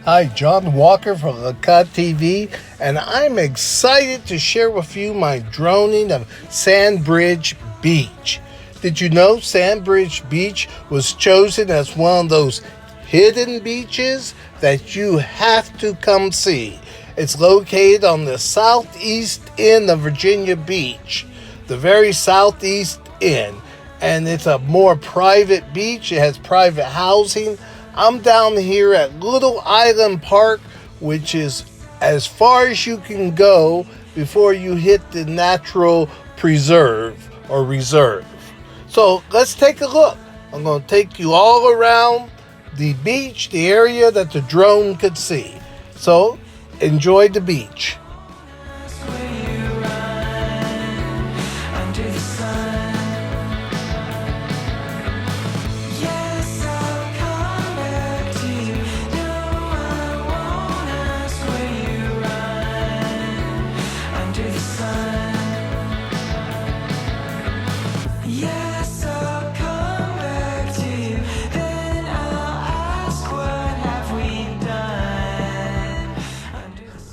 Hi, John Walker from Lakat TV, and I'm excited to share with you my droning of Sandbridge Beach. Did you know Sandbridge Beach was chosen as one of those hidden beaches that you have to come see? It's located on the southeast end of Virginia Beach, the very southeast end, and it's a more private beach. It has private housing. I'm down here at Little Island Park, which is as far as you can go before you hit the natural preserve or reserve. So let's take a look. I'm going to take you all around the beach, the area that the drone could see. So enjoy the beach.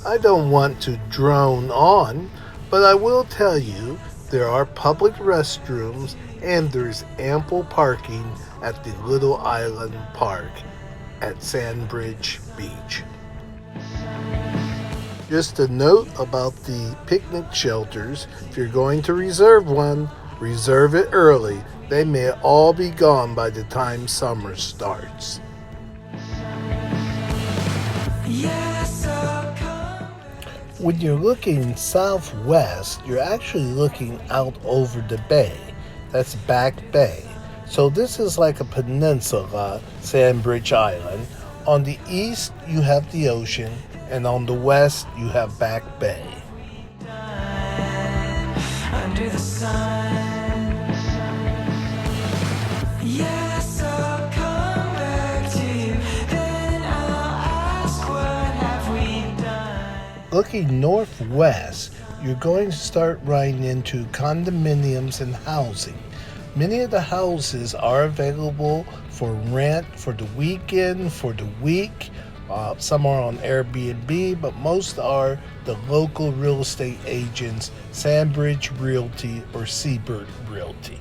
I don't want to drone on, but I will tell you there are public restrooms and there's ample parking at the Little Island Park at Sandbridge Beach. Just a note about the picnic shelters: if you're going to reserve one, reserve it early. They may all be gone by the time summer starts. When you're looking southwest, you're actually looking out over the bay. That's Back Bay. So this is like a peninsula, Sandbridge Island. On the east, you have the ocean, and on the west, you have Back Bay. Under the sun. Yes, I'll come back to you. Then I'll ask, what have we done? Looking northwest, you're going to start running into condominiums and housing. Many of the houses are available for rent for the weekend, for the week. Some are on Airbnb, but most are the local real estate agents, Sandbridge Realty or Seabird Realty.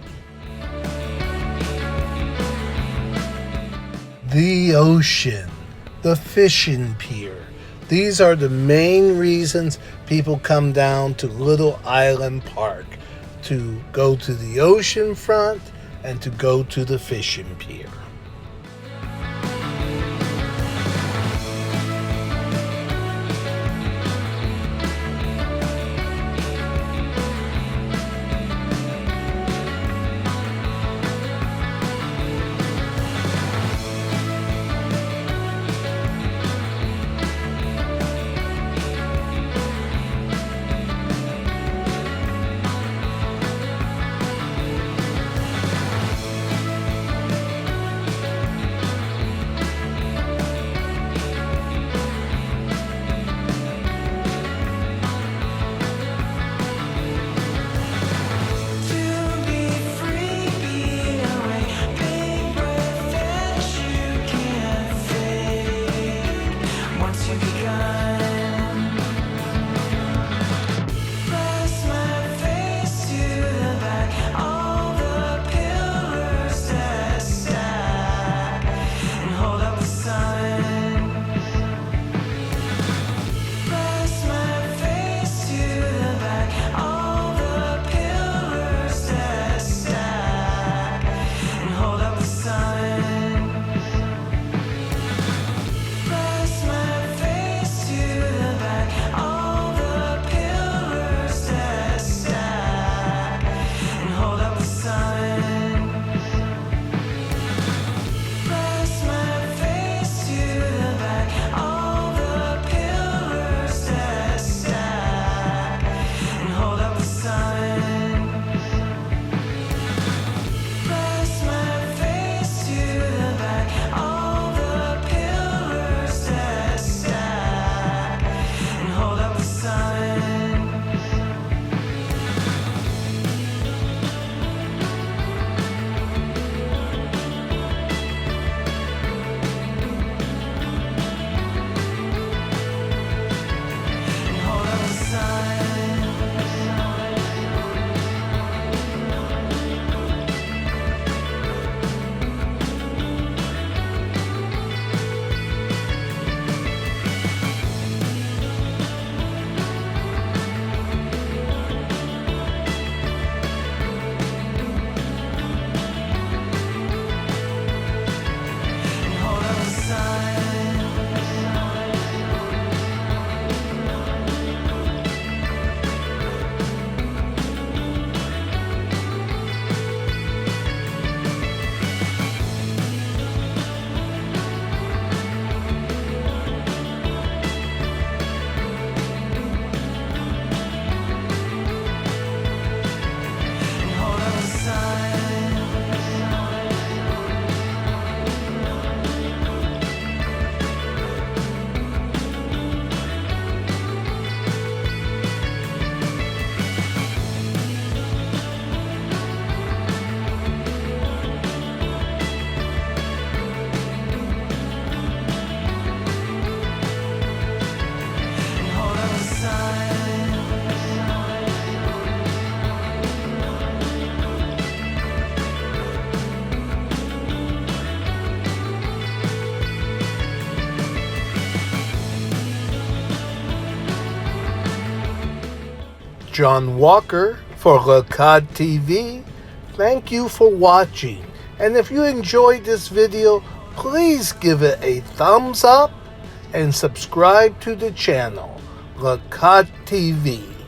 The ocean, the fishing pier. These are the main reasons people come down to Little Island Park, to go to the ocean front and to go to the fishing pier. John Walker for LeCod TV. Thank you for watching. And if you enjoyed this video, please give it a thumbs up and subscribe to the channel, LeCod TV.